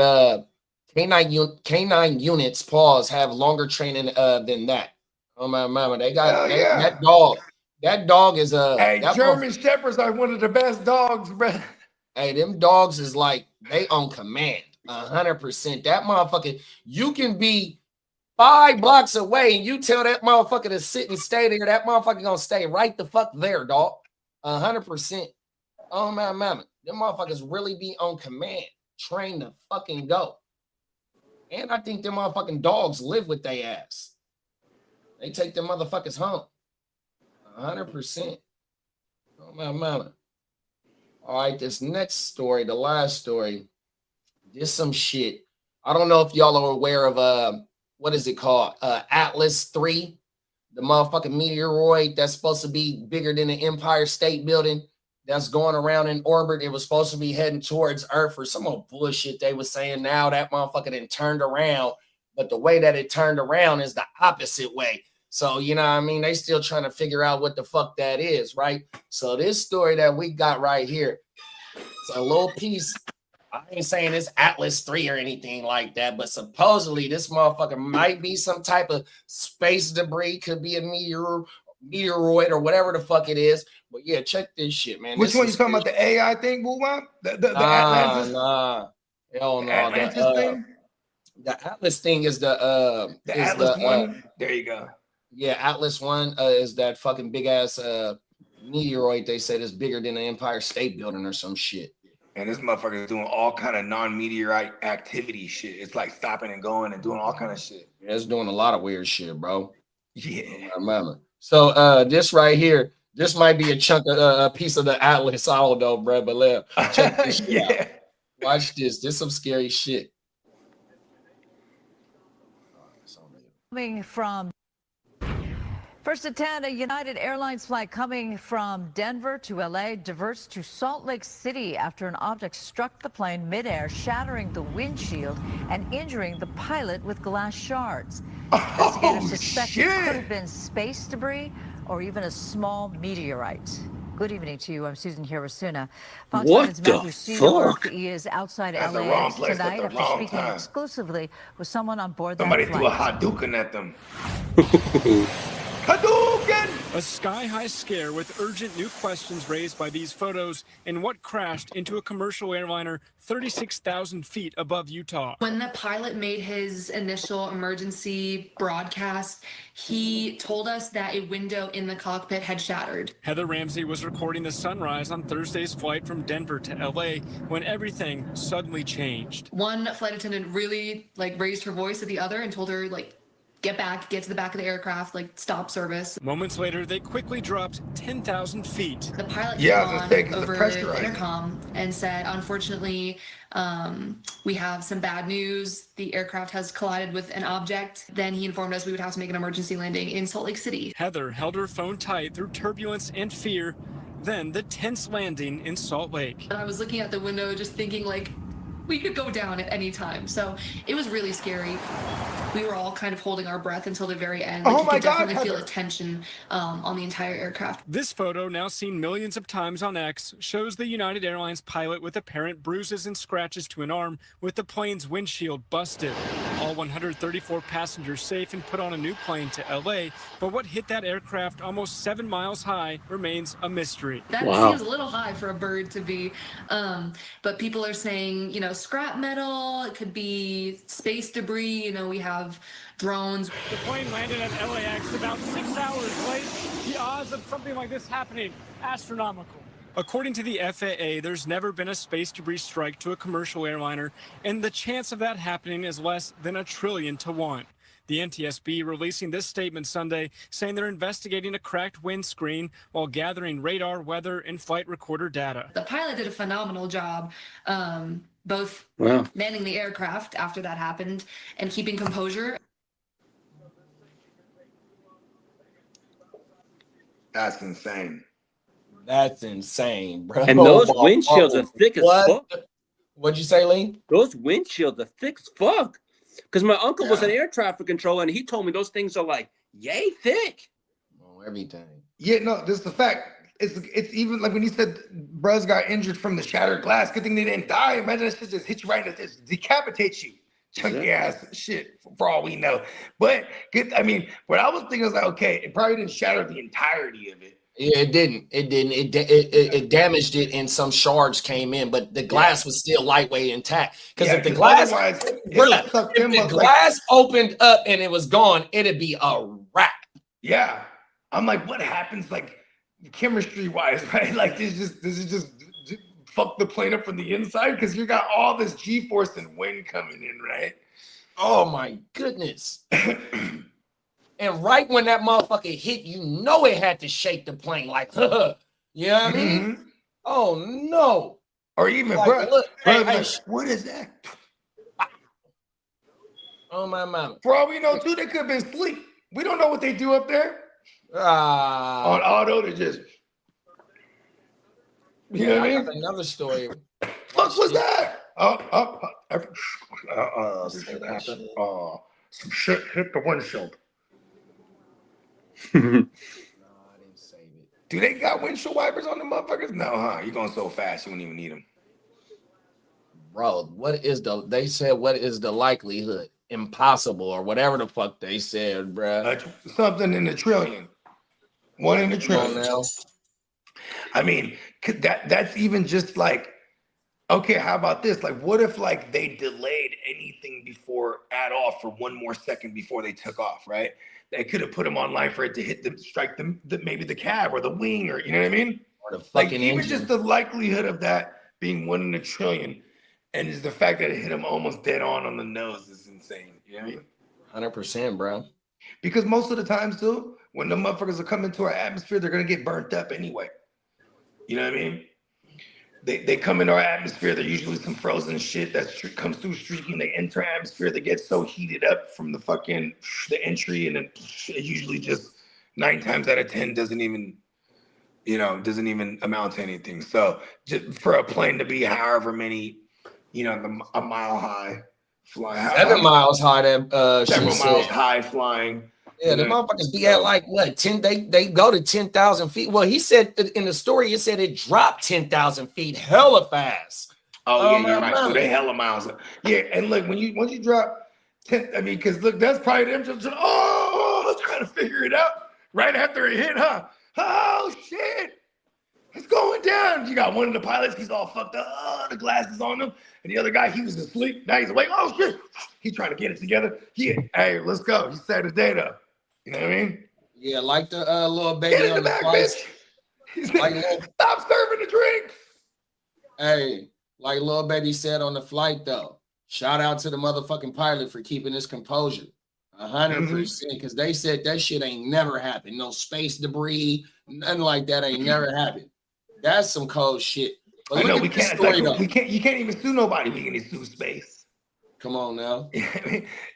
K9 units have longer training than that. Oh my mama, they got that dog. That dog is Hey, German Shepherds are one of the best dogs, bro. Hey, them dogs is like they on command. 100%. That motherfucker, you can be 5 blocks away and you tell that motherfucker to sit and stay there. That motherfucker gonna stay right the fuck there, dog. 100%. Oh my mama, them motherfuckers really be on command, trained to fucking go. And I think them motherfucking dogs live with their ass. They take them motherfuckers home. 100%. Oh my mama. All right, this next story, the last story, this some shit. I don't know if y'all are aware of what is it called? Atlas 3, the motherfucking meteoroid that's supposed to be bigger than the Empire State Building that's going around in orbit. It was supposed to be heading towards Earth or some old bullshit they were saying. Now that motherfucker then turned around, but the way that it turned around is the opposite way. So, you know what I mean? They still trying to figure out what the fuck that is, right? So this story that we got right here, it's a little piece. I ain't saying it's Atlas 3 or anything like that, but supposedly this motherfucker might be some type of space debris, could be a meteor, meteoroid or whatever the fuck it is. But yeah, check this shit, man. Which one you talking about? The AI thing, Boo-Wop? The Atlantis? Nah. Hell no. Atlantis thing? The Atlas thing is the Atlas one. There you go. Yeah, Atlas one is that fucking big ass meteoroid they said is bigger than the Empire State Building or some shit. And this motherfucker is doing all kind of non-meteorite activity shit. It's like stopping and going and doing all kind of shit. Yeah, it's doing a lot of weird shit, bro. Yeah. So this right here, this might be a chunk of a piece of the Atlas. I don't know, bro, but check this shit out. Watch this. This is some scary shit. Coming from first at 10, a United Airlines flight coming from Denver to LA diverts to Salt Lake City after an object struck the plane midair, shattering the windshield and injuring the pilot with glass shards. Investigators suspect it could have been space debris or even a small meteorite. Good evening to you. I'm Susan Hirosuna. Fox What News' the Matthew Steele fuck? is outside That's the LAX wrong place at tonight the after wrong speaking time. exclusively with someone on board Somebody that threw a flight. Hadouken at them. Hadouken! A sky-high scare with urgent new questions raised by these photos and what crashed into a commercial airliner 36,000 feet above Utah. When the pilot made his initial emergency broadcast, he told us that a window in the cockpit had shattered. Heather Ramsey was recording the sunrise on Thursday's flight from Denver to LA when everything suddenly changed. One flight attendant really raised her voice at the other and told her get back, get to the back of the aircraft, stop service. Moments later, they quickly dropped 10,000 feet. The pilot came on over the intercom and said, unfortunately, we have some bad news. The aircraft has collided with an object. Then he informed us we would have to make an emergency landing in Salt Lake City. Heather held her phone tight through turbulence and fear, then the tense landing in Salt Lake. And I was looking at the window just thinking we could go down at any time. So it was really scary. We were all kind of holding our breath until the very end. Oh you my could God, definitely feel Heather. the tension on the entire aircraft. This photo, now seen millions of times on X, shows the United Airlines pilot with apparent bruises and scratches to an arm with the plane's windshield busted. All 134 passengers safe and put on a new plane to LA, but what hit that aircraft almost 7 miles high remains a mystery. That seems a little high for a bird to be, but people are saying, scrap metal, it could be space debris, we have drones. The plane landed at LAX about 6 hours late. The odds of something like this happening, astronomical. According to the FAA, there's never been a space debris strike to a commercial airliner, and the chance of that happening is less than 1 trillion to 1. The NTSB releasing this statement Sunday, saying they're investigating a cracked windscreen while gathering radar, weather, and flight recorder data. The pilot did a phenomenal job, both manning the aircraft after that happened and keeping composure. That's insane. That's insane, bro. And those windshields are thick as fuck. What'd you say, Lee? Those windshields are thick as fuck. Because my uncle was an air traffic controller, and he told me those things are yay thick. Oh, everything. Yeah, no, this is the fact. It's even when he said Bruz got injured from the shattered glass. Good thing they didn't die. Imagine that shit just hit you right in the decapitates you. Chunky ass shit, for all we know. But what I was thinking was okay, it probably didn't shatter the entirety of it. Yeah, it didn't. It damaged it, and some shards came in, but the glass was still lightweight intact. Because if the glass, opened up and it was gone, it'd be a wrap. Yeah, I'm like, what happens, chemistry wise, right? This is just fuck the plane up from the inside because you got all this G-force and wind coming in, right? Oh my goodness. And right when that motherfucker hit, it had to shake the plane you know what I mean? Oh no. Or even, what is that? Oh my mama. For all we know, too, they could have been asleep. We don't know what they do up there. On auto, they just. You know what I mean? Another story. Fuck was that? Some shit hit the windshield. Do they got windshield wipers on the motherfuckers? No, huh? You're going so fast, you wouldn't even need them. Bro, they said, what is the likelihood? Impossible, or whatever the fuck they said, bro. Something in the trillion. 1 in a Come on trillion. now. I mean, that's even just like, okay, how about this? Like, what if like they delayed anything before at all for 1 more second before they took off, right? They could have put them online for it to hit them, strike them, maybe the cab or the wing, or you know what I mean? Or the Like fucking even engine. just the likelihood of that being 1 in a trillion, and is the fact that it hit them almost dead on the nose is insane. You know what I mean? 100%, bro. Because most of the times too, when the motherfuckers are coming into our atmosphere, they're gonna get burnt up anyway. You know what I mean? They come into our atmosphere. They're usually some frozen shit that comes through streaking. They enter our atmosphere. They get so heated up from the entry, and then it usually just 9 times out of 10 doesn't even amount to anything. So just for a plane to be however many, a mile high, flying 7 miles high. That several she miles said. high flying. Yeah, the motherfuckers be at like what 10? They go to 10,000 feet. Well, he said in the story, it said it dropped 10,000 feet, hella fast. Oh yeah, you're right. So they hella miles. Yeah, and look, once you drop 10, I mean, because look, that's probably them just trying to figure it out right after it hit, huh? Oh shit, it's going down. You got one of the pilots, he's all fucked up. Oh, the glasses on him, and the other guy, he was asleep. Now he's awake. Oh shit, he's trying to get it together. Yeah, hey, let's go. He saved his day though. You know what I mean? Yeah, like the little baby on the flight. Like stop serving the drinks. Hey, like little baby said on the flight though. Shout out to the motherfucking pilot for keeping his composure. 100%, because they said that shit ain't never happened. No space debris, nothing like that ain't never happened. That's some cold shit. But I know look we at this can't. story, Like, though. you can't even sue nobody. We can sue space. Come on now.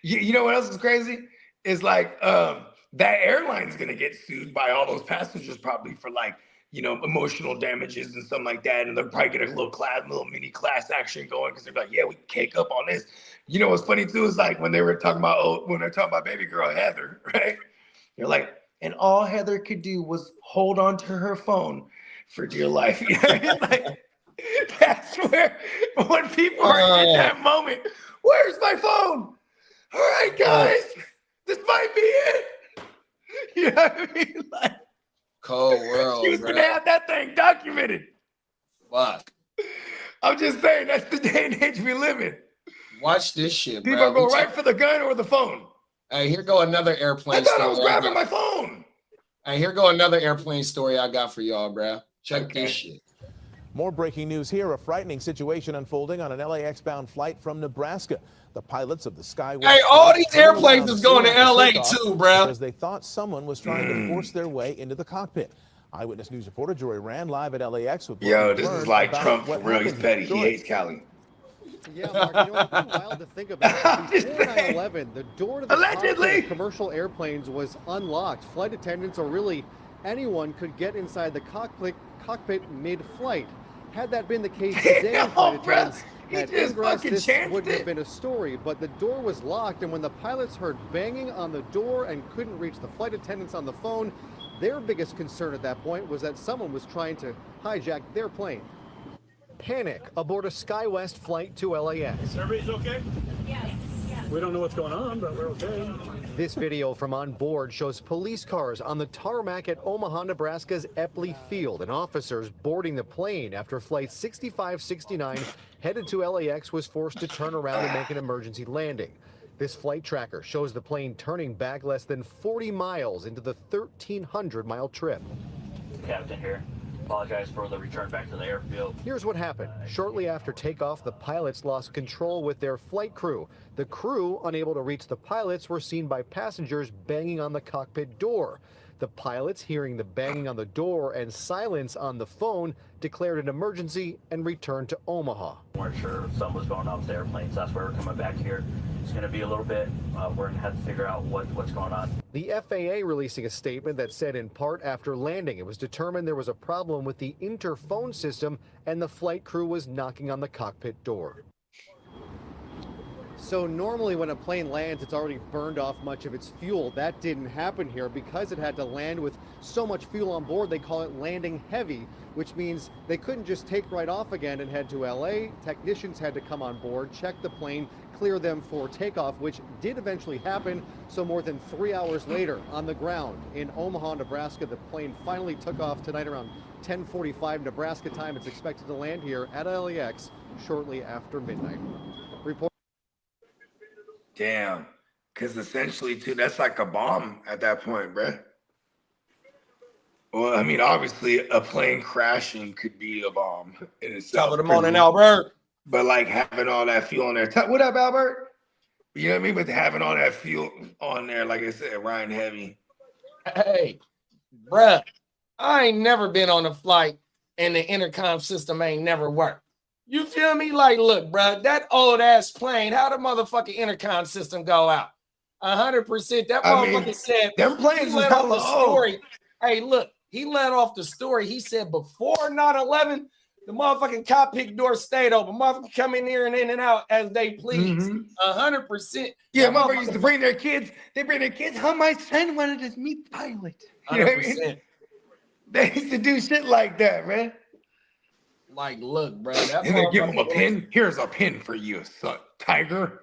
You know what else is crazy? Is like that airline's gonna get sued by all those passengers probably for like emotional damages and something like that, and they'll probably get a little mini class action going because they're like, yeah, we can cake up on this. You know what's funny too is like when they're talking about baby girl Heather, right? They're like, and all Heather could do was hold on to her phone for dear life. You know what I mean? Like, that's where when people are in that moment, where's my phone? All right, guys, this might be it. You know what I mean? Like, cold world. She was gonna have that thing documented. Fuck. I'm just saying that's the day and age we live in. Watch this shit, People bro. go right for the gun or the phone. Hey, here go another airplane I thought story. I was grabbing my phone. Hey, here go another airplane story I got for y'all, bro. Check this shit. More breaking news here. A frightening situation unfolding on an LAX-bound flight from Nebraska. The pilots of the Skywest. Hey, all these airplanes is going to LA too, bro. Because they thought someone was trying to force their way into the cockpit. Eyewitness News reporter Jory Rand live at LAX with. Yo, this is like Trump for real. He's petty. He hates Cali. Yeah, Mark, you know, it's been wild to think about. Before 9/11, the door to the cockpit of commercial airplanes was unlocked. Flight attendants, or really anyone, could get inside the cockpit mid-flight. Had that been the case today, flight attendants had ingress, this wouldn't have been a story, but the door was locked, and when the pilots heard banging on the door and couldn't reach the flight attendants on the phone, their biggest concern at that point was that someone was trying to hijack their plane. Panic aboard a SkyWest flight to LAX. Everybody's okay? Yes. We don't know what's going on, but we're okay. This video from on board shows police cars on the tarmac at Omaha, Nebraska's Epley Field, and officers boarding the plane after flight 6569 headed to LAX was forced to turn around and make an emergency landing. This flight tracker shows the plane turning back less than 40 miles into the 1,300-mile trip. Captain here. Apologize for the return back to the airfield. Here's what happened. Shortly after takeoff, the pilots lost control with their flight crew. The crew, unable to reach the pilots, were seen by passengers banging on the cockpit door. The pilots, hearing the banging on the door and silence on the phone, declared an emergency and returned to Omaha. We weren't sure if something was going on with the airplanes. That's why we're coming back here. It's going to be a little bit. We're going to have to figure out what's going on. The FAA releasing a statement that said in part after landing it was determined there was a problem with the interphone system and the flight crew was knocking on the cockpit door. So normally when a plane lands, it's already burned off much of its fuel. That didn't happen here because it had to land with so much fuel on board. They call it landing heavy, which means they couldn't just take right off again and head to LA. Technicians had to come on board, check the plane, clear them for takeoff, which did eventually happen. So more than 3 hours later on the ground in Omaha, Nebraska, the plane finally took off tonight around 10:45 Nebraska time. It's expected to land here at LAX shortly after midnight. Report. Damn, because essentially, too, that's like a bomb at that point, bruh. Well, I mean, obviously, a plane crashing could be a bomb in itself. Top of the morning, Albert. But like having all that fuel on there. What up, Albert? You know what I mean? But having all that fuel on there, like I said, riding heavy. Hey, bruh, I ain't never been on a flight and the intercom system ain't never worked. You feel me? Like, look, bruh, that old ass plane, how the motherfucking intercom system go out? 100%. That motherfucker said, them planes is hella story. Hey, look, he let off the story. He said before 9/11, the motherfucking cockpit door stayed open. Motherfuckers come in here and in and out as they please. 100%. Yeah, motherfuckers used to bring their kids. They bring their kids. How my son wanted to meet the pilot. You know what I mean? They used to do shit like that, man. Like, look, bro. That and they give him a pin. Here's a pin for you, son, Tiger.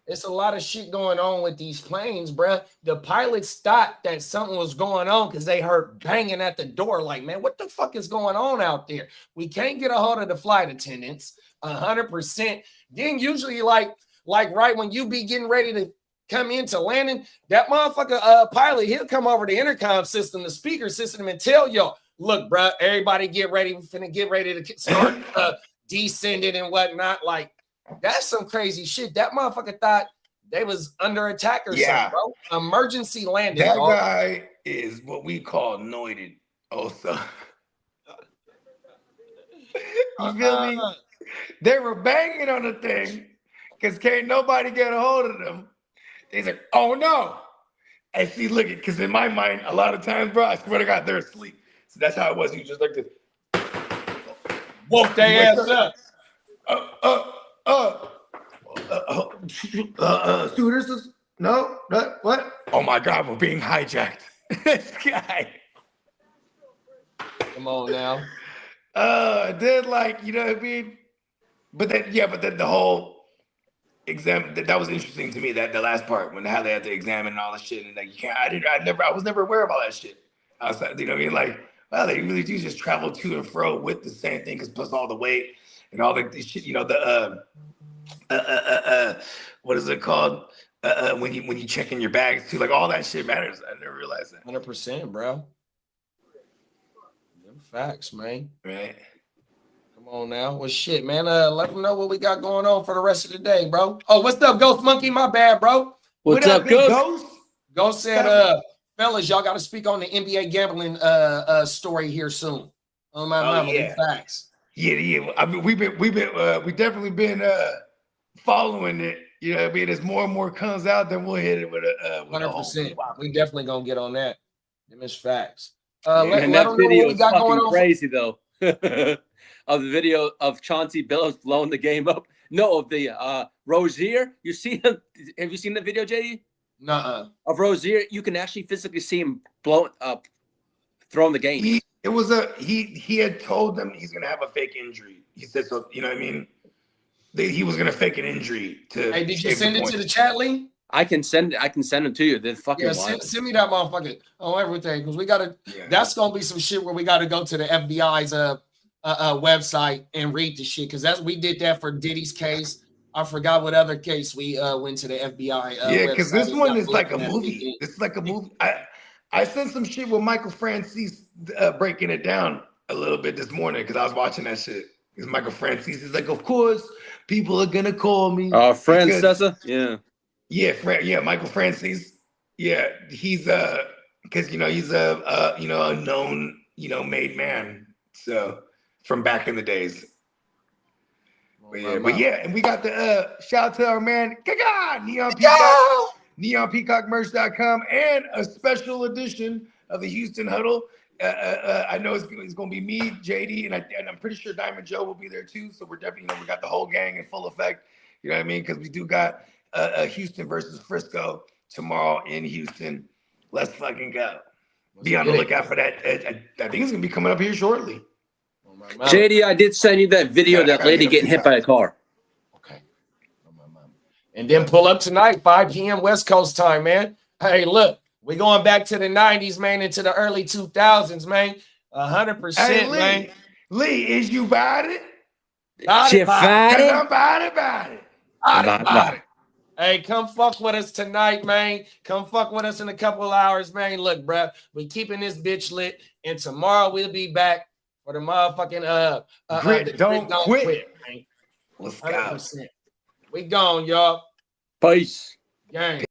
It's a lot of shit going on with these planes, bro. The pilots thought that something was going on because they heard banging at the door. Like, man, what the fuck is going on out there? We can't get a hold of the flight attendants. 100%. Then usually, like right when you be getting ready to come into landing, that motherfucker pilot, he'll come over the intercom system, the speaker system, and tell y'all, look, bro, everybody get ready. We're finna get ready to start descending and whatnot. Like, that's some crazy shit. That motherfucker thought they was under attack or something, bro. Emergency landing. That guy is what we call anointed also. You feel me? They were banging on the thing because can't nobody get a hold of them. He's like, oh no. And see, look, because in my mind, a lot of times, bro, I swear to God, they're asleep. So that's how it was. He was just like this. Woke their ass up. Stewardesses? No? What? Oh my God, we're being hijacked. This guy. Come on now. Then like, you know what I mean? But then the whole exam, that was interesting to me, that the last part, when how they had to examine and all this shit, and like you can't, I was never aware of all that shit. Outside, you know what I mean? Like, wow, they really do just travel to and fro with the same thing, because plus all the weight and all the shit, you know, what is it called? When you check in your bags too, like all that shit matters. I never realized that. 100%, bro. Them facts, man. Right. Come on now. Well, shit, man. Let them know what we got going on for the rest of the day, bro. Oh, what's up, Ghost Monkey? My bad, bro. What's up, Ghost? Ghost said, fellas, y'all got to speak on the NBA gambling story here soon. On my mama, yeah. Facts. Yeah. I mean, we definitely been following it. You know what I mean? As more and more comes out, then we'll hit it with a 100%. We definitely gonna get on that. Them is facts. And that video is fucking crazy, though. Of the video of Chauncey Billups blowing the game up. No, of the Rozier. You see him? Have you seen the video, JD? Nuh-uh. Of Rozier, you can actually physically see him blowing up, throwing the game. He had told them he's gonna have a fake injury. He said so. You know what I mean? He was gonna fake an injury to. Hey, did you send it to the chat link? I can send them to you. They're fucking wild. Send me that motherfucker on everything, because we gotta. Yeah. That's gonna be some shit where we gotta go to the FBI's website and read the shit, because we did that for Diddy's case. I forgot what other case we went to the FBI. Yeah, because this one is like a movie. It's like a movie. I sent some shit with Michael Francis breaking it down a little bit this morning, because I was watching that shit. Because Michael Francis is like, of course, people are gonna call me. Francesa? Yeah. Yeah, Michael Francis. Yeah, he's because he's a known made man. So from back in the days. But yeah, and we got the shout out to our man Neon Peacock, neonpeacockmerch.com, and a special edition of the Houston Huddle. I know it's going to be me, JD, and I'm pretty sure Diamond Joe will be there too. So we're definitely, we got the whole gang in full effect. You know what I mean? Because we do got Houston versus Frisco tomorrow in Houston. Let's fucking go. Be on the lookout for that. I think it's gonna be coming up here shortly. JD, I did send you that video of that lady getting hit by a car. And then pull up tonight, 5 p.m. West Coast time, man. Hey, look, we going back to the 90s, man, into the early 2000s, man. 100%, Hey, Lee, man. Lee, is you about it? About She it, about about it. it? I'm about it, about it. About it. Hey, come fuck with us tonight, man. Come fuck with us in a couple hours, man. Look, bruh, we keeping this bitch lit, and tomorrow we'll be back for the motherfucking Grit don't quit. Man. Let's go. 100%. We gone, y'all. Peace. Gang.